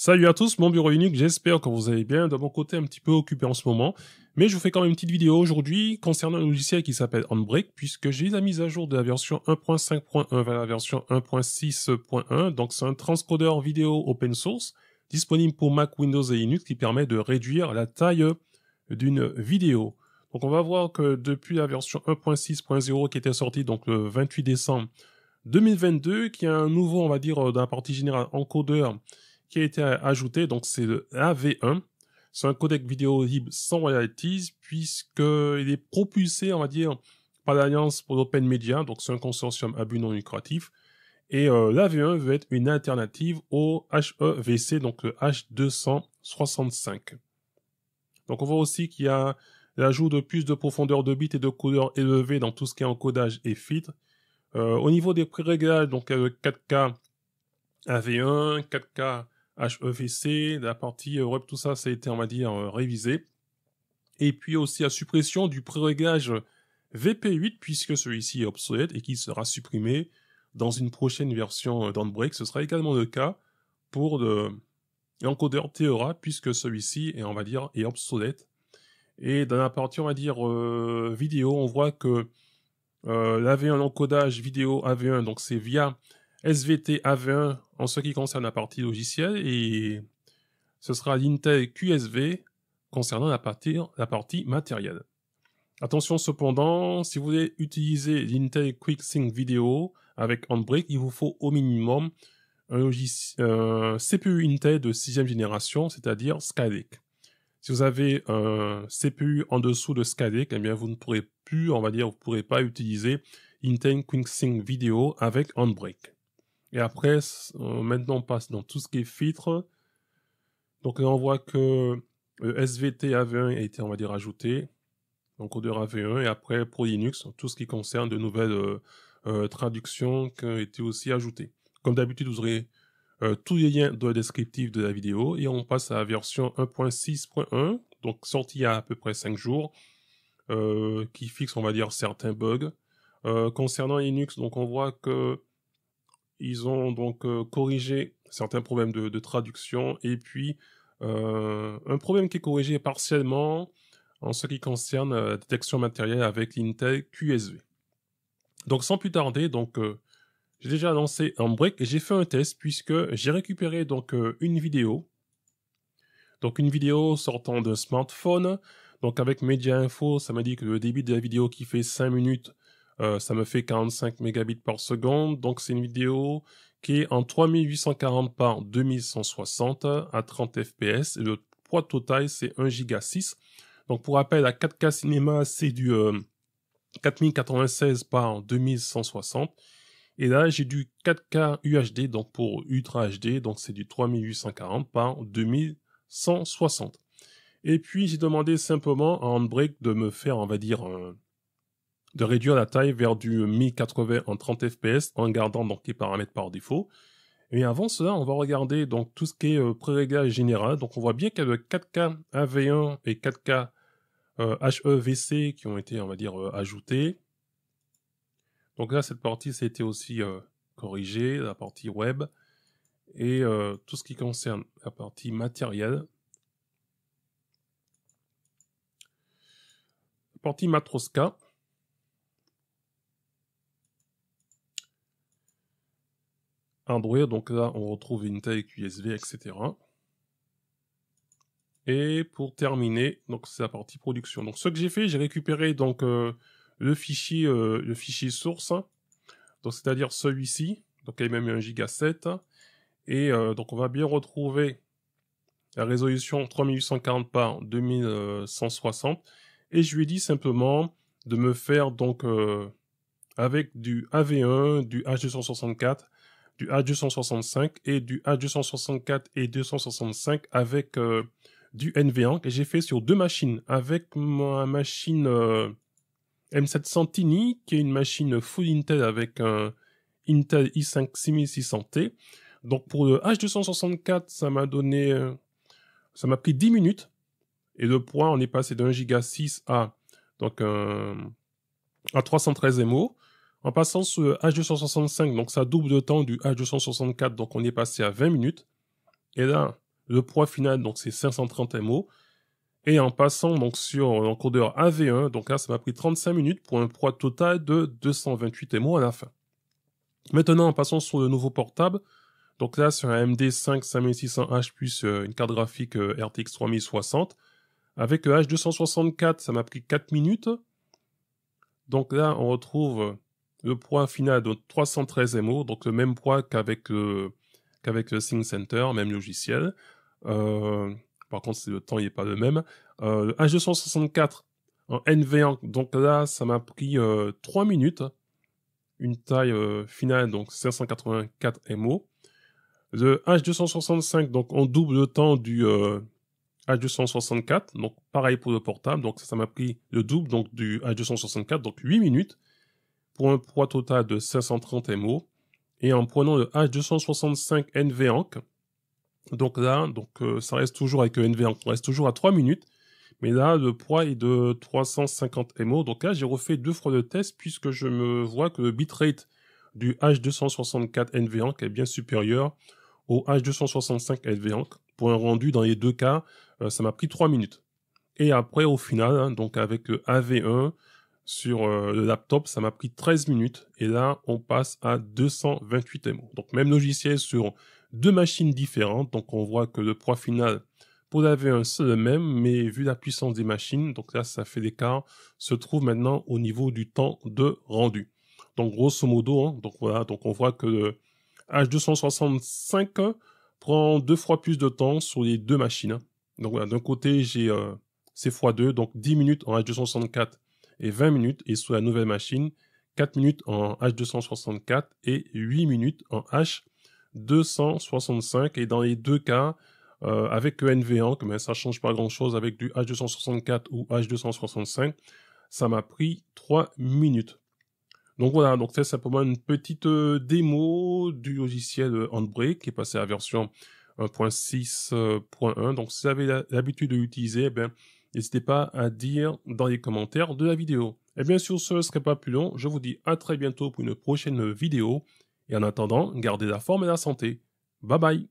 Salut à tous, mon bureau Linux, j'espère que vous allez bien. De mon côté, un petit peu occupé en ce moment. Mais je vous fais quand même une petite vidéo aujourd'hui concernant un logiciel qui s'appelle Handbrake, puisque j'ai la mise à jour de la version 1.5.1 vers la version 1.6.1. Donc c'est un transcodeur vidéo open source, disponible pour Mac, Windows et Linux, qui permet de réduire la taille d'une vidéo. Donc on va voir que depuis la version 1.6.0 qui était sortie donc le 28 décembre 2022, qui a un nouveau, on va dire, dans la partie générale, encodeur qui a été ajouté, donc c'est le AV1. C'est un codec vidéo libre sans royalties, puisqu'il est propulsé, on va dire, par l'Alliance pour l'Open Media, donc c'est un consortium à but non lucratif. Et l'AV1 veut être une alternative au HEVC, donc le H265. Donc on voit aussi qu'il y a l'ajout de plus de profondeur de bits et de couleurs élevées dans tout ce qui est encodage et filtre. Au niveau des pré-réglages, donc le 4K AV1, 4K HEVC, la partie web, tout ça, ça a été, on va dire, révisé. Et puis aussi la suppression du pré-réglage VP8, puisque celui-ci est obsolète et qui sera supprimé dans une prochaine version d'Handbrake. Ce sera également le cas pour l'encodeur Theora, puisque celui-ci est, on va dire, est obsolète. Et dans la partie, on va dire, vidéo, on voit que l'AV1 encodage vidéo AV1, donc c'est via SVT AV1 en ce qui concerne la partie logicielle, et ce sera l'Intel QSV concernant la partie matérielle. Attention cependant, si vous voulez utiliser l'Intel QuickSync Video avec Handbrake, il vous faut au minimum un CPU Intel de 6e génération, c'est-à-dire Skylake. Si vous avez un CPU en dessous de Skylake, eh bien vous ne pourrez plus, on va dire, vous ne pourrez pas utiliser Intel QuickSync Video avec Handbrake. Et après, maintenant on passe dans tout ce qui est filtre. Donc là on voit que le SVT AV1 a été, on va dire, ajouté, l'encodeur AV1, et après pour Linux, tout ce qui concerne de nouvelles traductions qui ont été aussi ajoutées. Comme d'habitude, vous aurez tous les liens dans le descriptif de la vidéo, et on passe à la version 1.6.1, donc sortie il y a à peu près 5 jours, qui fixe, on va dire, certains bugs. Concernant Linux, donc on voit que ils ont donc corrigé certains problèmes de traduction, et puis un problème qui est corrigé partiellement en ce qui concerne la détection matérielle avec l'Intel QSV. Donc sans plus tarder, donc j'ai déjà lancé Handbrake et j'ai fait un test puisque j'ai récupéré donc une vidéo. Donc une vidéo sortant d'un smartphone. Donc avec Media Info, ça m'a dit que le débit de la vidéo qui fait 5 minutes, ça me fait 45 mégabits par seconde. Donc c'est une vidéo qui est en 3840 par 2160 à 30 fps. Et le poids total, c'est 1,6 Go. Donc pour rappel, à 4K Cinéma, c'est du 4096 par 2160. Et là, j'ai du 4K UHD, donc pour Ultra HD, donc c'est du 3840 par 2160. Et puis, j'ai demandé simplement à Handbrake de me faire, on va dire, de réduire la taille vers du 1080 en 30 fps en gardant donc les paramètres par défaut. Et avant cela, on va regarder donc tout ce qui est pré-réglage général. Donc, on voit bien qu'il y a le 4K AV1 et 4K HEVC qui ont été, on va dire, ajoutés. Donc là, cette partie, ça a été aussi corrigé, la partie web, et tout ce qui concerne la partie matérielle. La partie Matroska. Android, donc là, on retrouve Intel QSV, etc. Et pour terminer, donc c'est la partie production. Donc ce que j'ai fait, j'ai récupéré donc le fichier source, donc c'est-à-dire celui-ci, donc il y a même 1,7 Go, et donc on va bien retrouver la résolution 3840 par 2160, et je lui ai dit simplement de me faire donc avec du AV1, du H264, du H265 et du H264 et 265 avec du NVENC, et j'ai fait sur 2 machines, avec ma machine M700 Tiny, qui est une machine full Intel avec un Intel i5 6600T. Donc pour le H264, ça m'a donné, ça m'a pris 10 minutes, et le point, on est passé d'un giga 6 à, donc, à 313 MO. En passant sur le H265, donc ça double de temps du H264, donc on est passé à 20 minutes. Et là, Le poids final, donc c'est 530 MO. Et en passant donc sur l'encodeur AV1, donc là ça m'a pris 35 minutes pour un poids total de 228 MO à la fin. Maintenant en passant sur le nouveau portable, donc là sur un MD5 5600H plus une carte graphique RTX 3060, avec H264 ça m'a pris 4 minutes. Donc là on retrouve le poids final de 313 MO, donc le même poids qu'avec le SingCenter, même logiciel. Par contre, le temps n'est pas le même. Le H264 en NVENC, donc là, ça m'a pris 3 minutes. Une taille finale, donc 584 MO. Le H265, donc on double le temps du H264, donc pareil pour le portable, donc ça m'a pris le double donc du H264, donc 8 minutes, pour un poids total de 530 MO. Et en prenant le H265 NVENC, donc là, ça reste toujours avec NVENC, on reste toujours à 3 minutes, mais là, le poids est de 350 MO. Donc là, j'ai refait 2 fois le test puisque je me vois que le bitrate du H264 NVENC est bien supérieur au H265 NVENC. Pour un rendu, dans les deux cas, ça m'a pris 3 minutes. Et après, au final, hein, donc avec le AV1 sur le laptop, ça m'a pris 13 minutes. Et là, on passe à 228 MO. Donc même logiciel sur 2 machines différentes. Donc on voit que le poids final pour la V1, c'est le même, mais vu la puissance des machines, donc là, ça fait l'écart, se trouve maintenant au niveau du temps de rendu. Donc, grosso modo, hein, donc voilà, donc on voit que le H265 prend 2 fois plus de temps sur les 2 machines. Donc voilà, d'un côté, j'ai c'est x2, donc 10 minutes en H264 et 20 minutes, et sur la nouvelle machine, 4 minutes en H264 et 8 minutes en H265, et dans les deux cas, avec NVENC, mais ça change pas grand chose avec du H264 ou H265, ça m'a pris 3 minutes. Donc voilà, donc c'est simplement une petite démo du logiciel Handbrake qui est passé à la version 1.6.1. Donc si vous avez l'habitude de l'utiliser, n'hésitez pas à dire dans les commentaires de la vidéo. Et bien sûr, ce ne serait pas plus long, je vous dis à très bientôt pour une prochaine vidéo. Et en attendant, gardez la forme et la santé. Bye bye!